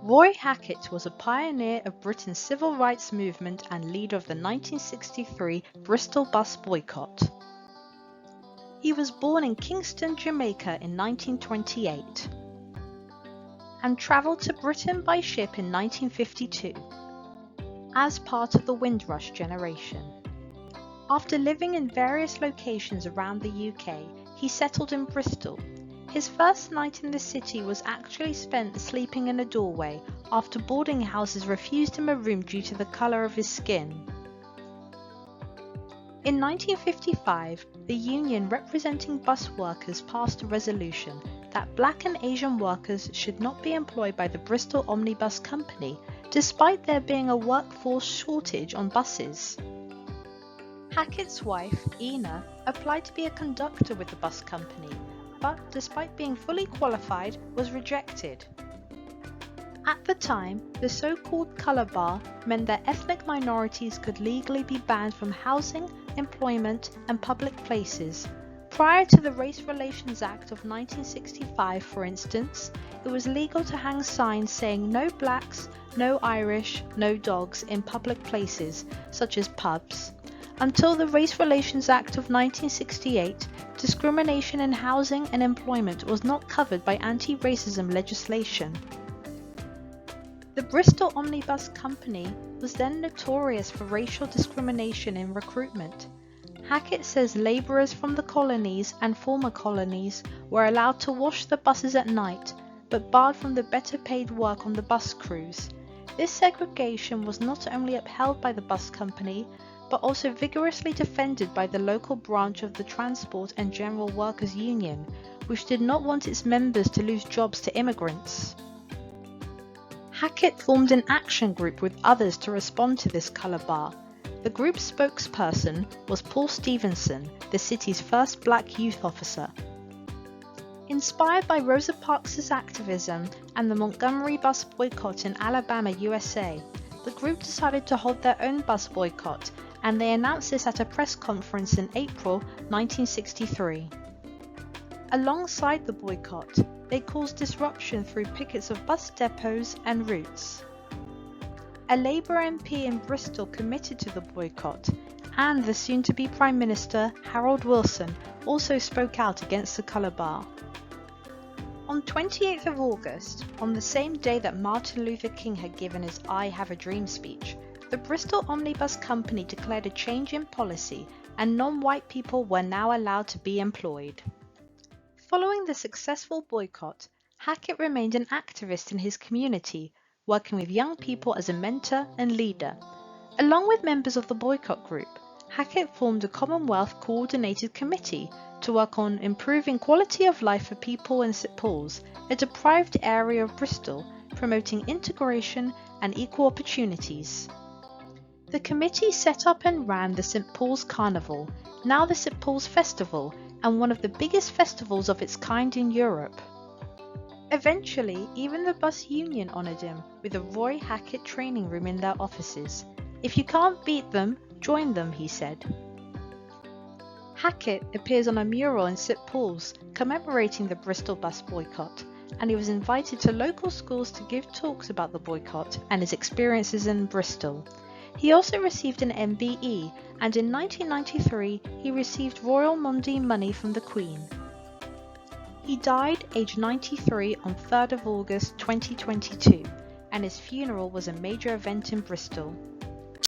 Roy Hackett was a pioneer of Britain's civil rights movement and leader of the 1963 Bristol bus boycott. He was born in Kingston, Jamaica in 1928 and travelled to Britain by ship in 1952 as part of the Windrush generation. After living in various locations around the UK, he settled in Bristol. His first night in the city was actually spent sleeping in a doorway after boarding houses refused him a room due to the colour of his skin. In 1955, the union representing bus workers passed a resolution that Black and Asian workers should not be employed by the Bristol Omnibus Company, despite there being a workforce shortage on buses. Hackett's wife, Ina, applied to be a conductor with the bus company, but despite being fully qualified, was rejected. At the time, the so-called colour bar meant that ethnic minorities could legally be banned from housing, employment and public places. Prior to the Race Relations Act of 1965, for instance, it was legal to hang signs saying no blacks, no Irish, no dogs in public places, such as pubs. Until the Race Relations Act of 1968, discrimination in housing and employment was not covered by anti-racism legislation. The Bristol Omnibus Company was then notorious for racial discrimination in recruitment. Hackett says labourers from the colonies and former colonies were allowed to wash the buses at night, but barred from the better paid work on the bus crews. This segregation was not only upheld by the bus company, but also vigorously defended by the local branch of the Transport and General Workers Union, which did not want its members to lose jobs to immigrants. Hackett formed an action group with others to respond to this colour bar. The group's spokesperson was Paul Stevenson, the city's first black youth officer. Inspired by Rosa Parks' activism and the Montgomery bus boycott in Alabama, USA, the group decided to hold their own bus boycott, and they announced this at a press conference in April 1963. Alongside the boycott, they caused disruption through pickets of bus depots and routes. A Labour MP in Bristol committed to the boycott, and the soon-to-be Prime Minister, Harold Wilson, also spoke out against the colour bar. On 28th of August, on the same day that Martin Luther King had given his I Have a Dream speech, the Bristol Omnibus Company declared a change in policy and non-white people were now allowed to be employed. Following the successful boycott, Hackett remained an activist in his community, working with young people as a mentor and leader. Along with members of the boycott group, Hackett formed a Commonwealth Coordinated Committee to work on improving quality of life for people in St Paul's, a deprived area of Bristol, promoting integration and equal opportunities. The committee set up and ran the St Paul's Carnival, now the St Paul's Festival, and one of the biggest festivals of its kind in Europe. Eventually, even the bus union honoured him with a Roy Hackett training room in their offices. "If you can't beat them, join them," he said. Hackett appears on a mural in St Paul's commemorating the Bristol bus boycott, and he was invited to local schools to give talks about the boycott and his experiences in Bristol. He also received an MBE, and in 1993 he received Royal Maundy money from the Queen. He died aged 93 on 3rd of August 2022, and his funeral was a major event in Bristol.